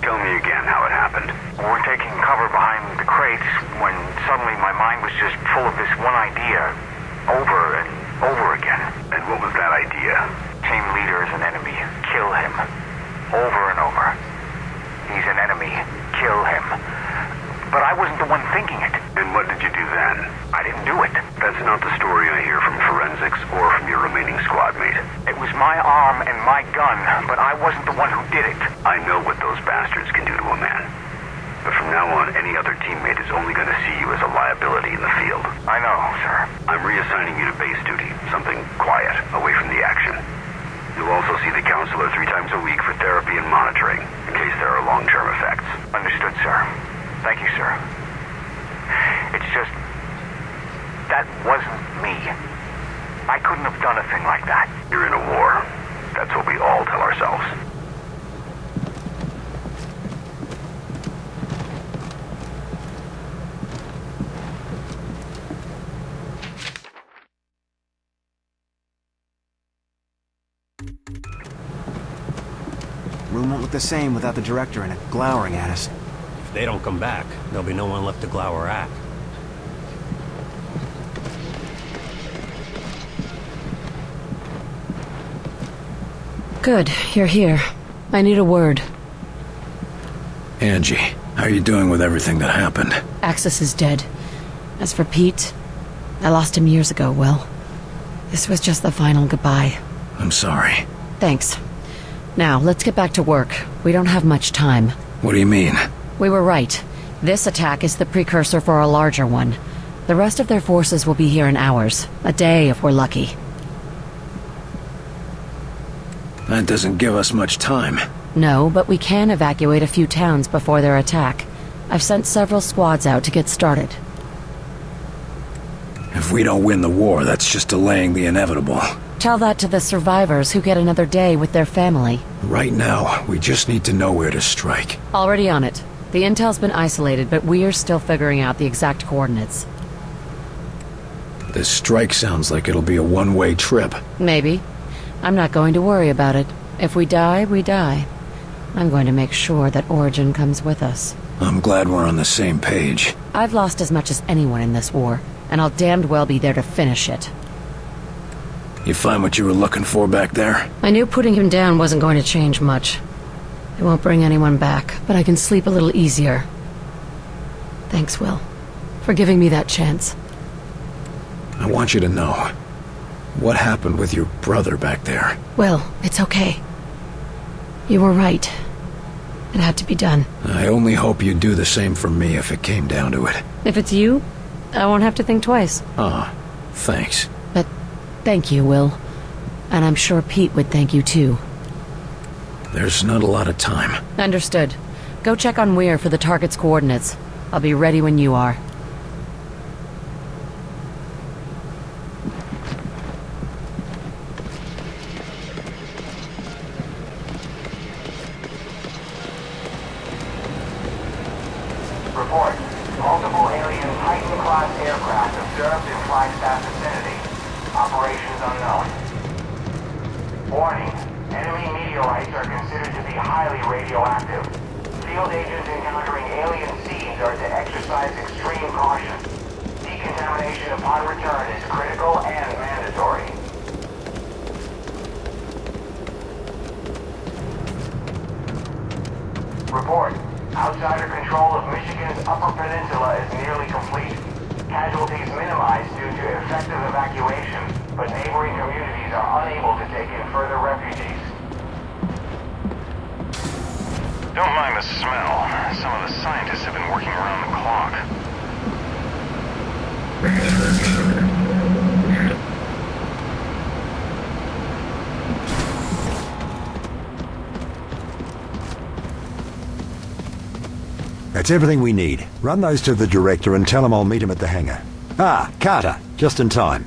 Tell me again how it happened. We're taking cover behind the crates when suddenly my mind was just full of this one idea, over and over again. And what was that idea? Team leader is an enemy. Kill him. Over and over. He's an enemy. Kill him. But I wasn't the one thinking it. And what did you do then? I didn't do it. That's not the story I hear from forensics or from your remaining squad mate. It was my arm and my gun, but I wasn't the one who did it. I know what those bastards can do to a man. But from now on, any other teammate is only going to see you as a liability in the field. I know, sir. I'm reassigning you to base duty, something quiet, away from the action. You'll also see the counselor 3 times a week for therapy and monitoring, in case there are long-term effects. Understood, sir. Thank you, sir. It's just... that wasn't me. I couldn't have done a thing like that. You're in a war. That's what we all tell ourselves. Room won't look the same without the director in it, glowering at us. If they don't come back, there'll be no one left to glower at. Good, you're here. I need a word. Angie, how are you doing with everything that happened? Axis is dead. As for Pete, I lost him years ago, Will. This was just the final goodbye. I'm sorry. Thanks. Now, let's get back to work. We don't have much time. What do you mean? We were right. This attack is the precursor for a larger one. The rest of their forces will be here in hours. A day if we're lucky. That doesn't give us much time. No, but we can evacuate a few towns before their attack. I've sent several squads out to get started. If we don't win the war, that's just delaying the inevitable. Tell that to the survivors who get another day with their family. Right now, we just need to know where to strike. Already on it. The intel's been isolated, but we're still figuring out the exact coordinates. This strike sounds like it'll be a one-way trip. Maybe. I'm not going to worry about it. If we die, we die. I'm going to make sure that Origin comes with us. I'm glad we're on the same page. I've lost as much as anyone in this war, and I'll damned well be there to finish it. You find what you were looking for back there? I knew putting him down wasn't going to change much. It won't bring anyone back, but I can sleep a little easier. Thanks, Will, for giving me that chance. I want you to know. What happened with your brother back there? Will, it's okay. You were right. It had to be done. I only hope you'd do the same for me if it came down to it. If it's you, I won't have to think twice. Ah, thanks. But thank you, Will. And I'm sure Pete would thank you too. There's not a lot of time. Understood. Go check on Weir for the target's coordinates. I'll be ready when you are. Report. Multiple alien Titan-class aircraft observed in Flagstaff vicinity. Operations unknown. Warning. Enemy meteorites are considered to be highly radioactive. Field agents encountering alien seeds are to exercise extreme caution. Decontamination upon return is critical and mandatory. Report. Outsider control of Michigan's Upper Peninsula is nearly complete. Casualties minimized due to effective evacuation, but neighboring communities are unable to take in further refugees. Don't mind the smell. Some of the scientists have been working around the clock. That's everything we need. Run those to the director and tell him I'll meet him at the hangar. Ah, Carter, just in time.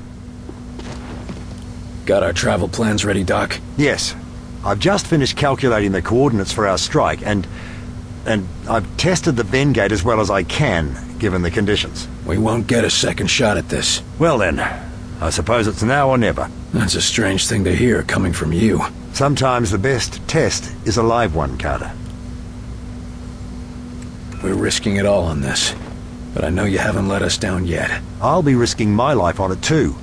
Got our travel plans ready, Doc? Yes. I've just finished calculating the coordinates for our strike, and I've tested the Venn gate as well as I can, given the conditions. We won't get a second shot at this. Well then, I suppose it's now or never. That's a strange thing to hear coming from you. Sometimes the best test is a live one, Carter. We're risking it all on this. But I know you haven't let us down yet. I'll be risking my life on it too.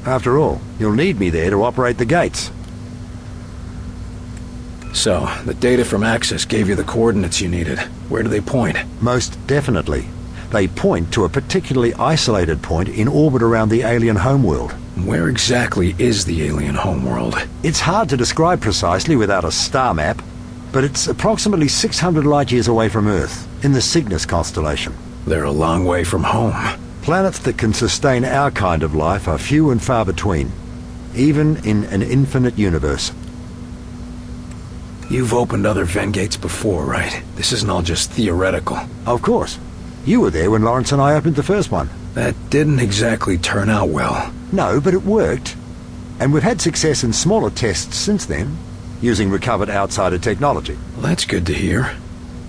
After all, you'll need me there to operate the gates. So, the data from Axis gave you the coordinates you needed. Where do they point? Most definitely. They point to a particularly isolated point in orbit around the alien homeworld. Where exactly is the alien homeworld? It's hard to describe precisely without a star map, but it's approximately 600 light-years away from Earth, in the Cygnus constellation. They're a long way from home. Planets that can sustain our kind of life are few and far between, even in an infinite universe. You've opened other Vengates before, right? This isn't all just theoretical. Of course. You were there when Lawrence and I opened the first one. That didn't exactly turn out well. No, but it worked. And we've had success in smaller tests since then, using recovered outsider technology. Well, that's good to hear,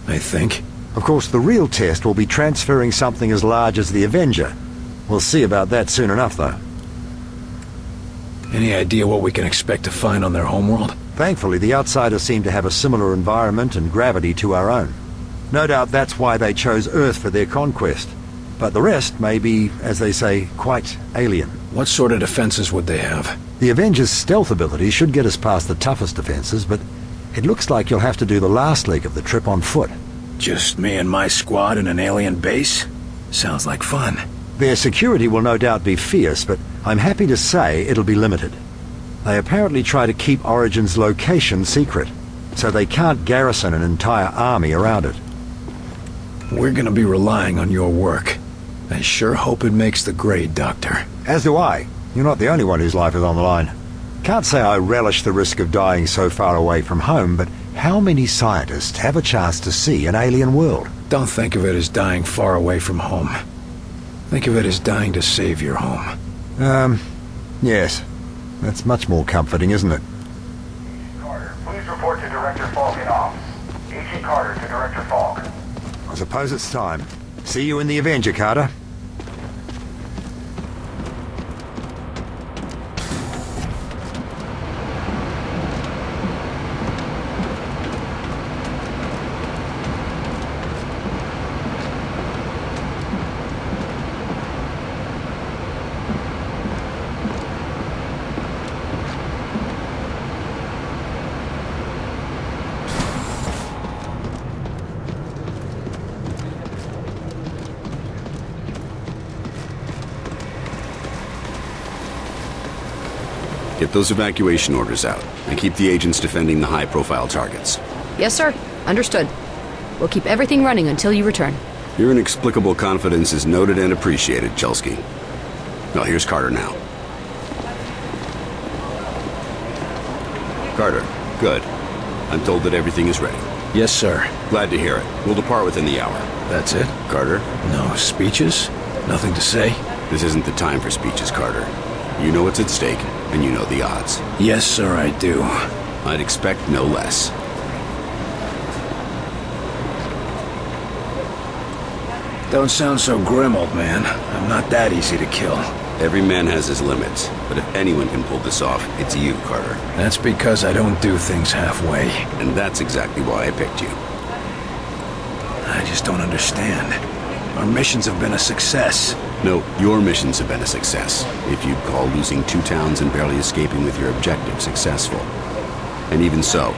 I think. Of course, the real test will be transferring something as large as the Avenger. We'll see about that soon enough, though. Any idea what we can expect to find on their homeworld? Thankfully, the outsiders seem to have a similar environment and gravity to our own. No doubt that's why they chose Earth for their conquest. But the rest may be, as they say, quite alien. What sort of defenses would they have? The Avenger's stealth ability should get us past the toughest defenses, but it looks like you'll have to do the last leg of the trip on foot. Just me and my squad in an alien base? Sounds like fun. Their security will no doubt be fierce, but I'm happy to say it'll be limited. They apparently try to keep Origin's location secret, so they can't garrison an entire army around it. We're gonna be relying on your work. I sure hope it makes the grade, Doctor. As do I. You're not the only one whose life is on the line. Can't say I relish the risk of dying so far away from home, but how many scientists have a chance to see an alien world? Don't think of it as dying far away from home. Think of it as dying to save your home. Yes. That's much more comforting, isn't it? Carter, please report to Director Faulk in office. Agent Carter to Director Faulk. I suppose it's time. See you in the Avenger, Carter. Get those evacuation orders out, and keep the agents defending the high-profile targets. Yes, sir. Understood. We'll keep everything running until you return. Your inexplicable confidence is noted and appreciated, Chelsky. Well, here's Carter now. Carter, good. I'm told that everything is ready. Yes, sir. Glad to hear it. We'll depart within the hour. That's it? Carter? No speeches? Nothing to say? This isn't the time for speeches, Carter. You know what's at stake, and you know the odds. Yes, sir, I do. I'd expect no less. Don't sound so grim, old man. I'm not that easy to kill. Every man has his limits, but if anyone can pull this off, it's you, Carter. That's because I don't do things halfway. And that's exactly why I picked you. I just don't understand. Our missions have been a success. No, your missions have been a success. If you'd call losing 2 towns and barely escaping with your objective successful. And even so,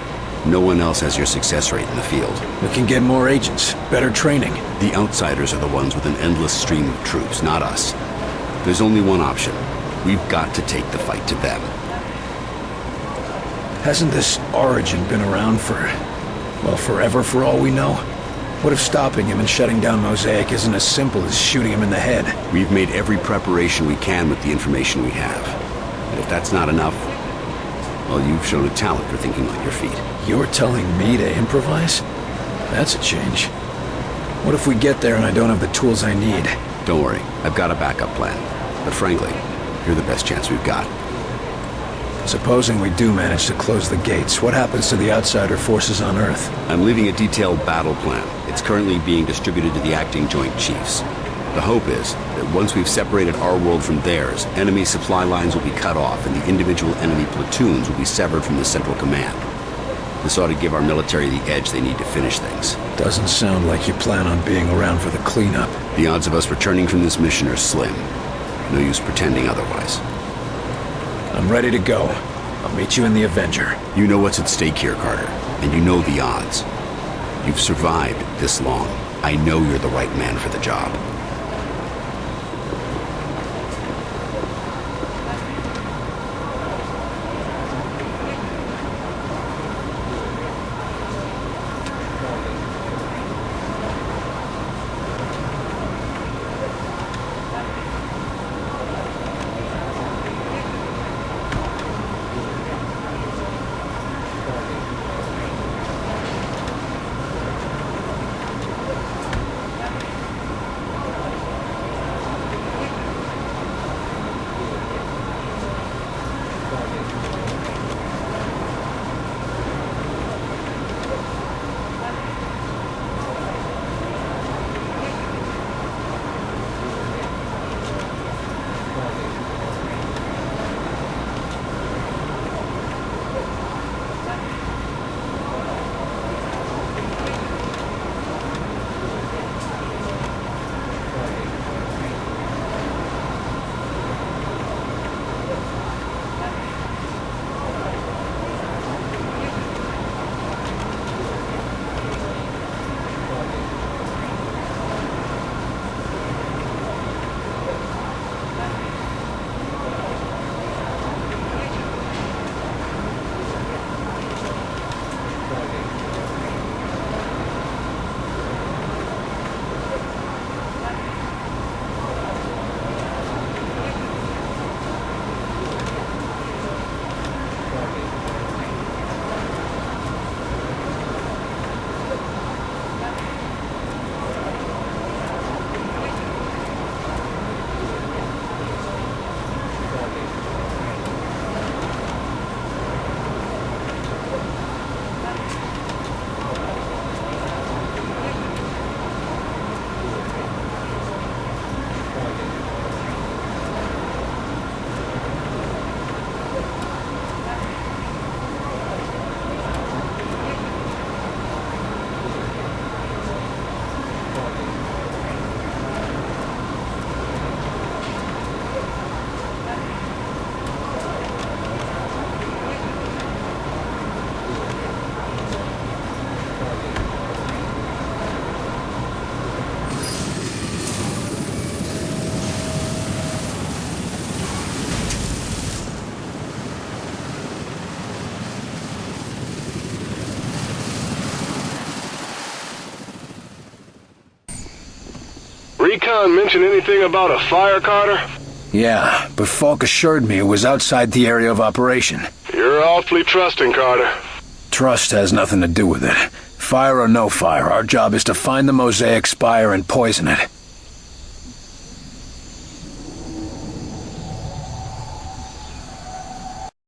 no one else has your success rate in the field. We can get more agents, better training. The outsiders are the ones with an endless stream of troops, not us. There's only one option. We've got to take the fight to them. Hasn't this Origin been around for, well, forever for all we know? What if stopping him and shutting down Mosaic isn't as simple as shooting him in the head? We've made every preparation we can with the information we have. And if that's not enough, well, you've shown a talent for thinking on your feet. You're telling me to improvise? That's a change. What if we get there and I don't have the tools I need? Don't worry, I've got a backup plan. But frankly, you're the best chance we've got. Supposing we do manage to close the gates, what happens to the outsider forces on Earth? I'm leaving a detailed battle plan. It's currently being distributed to the acting Joint Chiefs. The hope is that once we've separated our world from theirs, enemy supply lines will be cut off and the individual enemy platoons will be severed from the central command. This ought to give our military the edge they need to finish things. Doesn't sound like you plan on being around for the cleanup. The odds of us returning from this mission are slim. No use pretending otherwise. I'm ready to go. I'll meet you in the Avenger. You know what's at stake here, Carter, and you know the odds. You've survived this long. I know you're the right man for the job. Recon mention anything about a fire, Carter? Yeah, but Faulk assured me it was outside the area of operation. You're awfully trusting, Carter. Trust has nothing to do with it. Fire or no fire, our job is to find the Mosaic spire and poison it.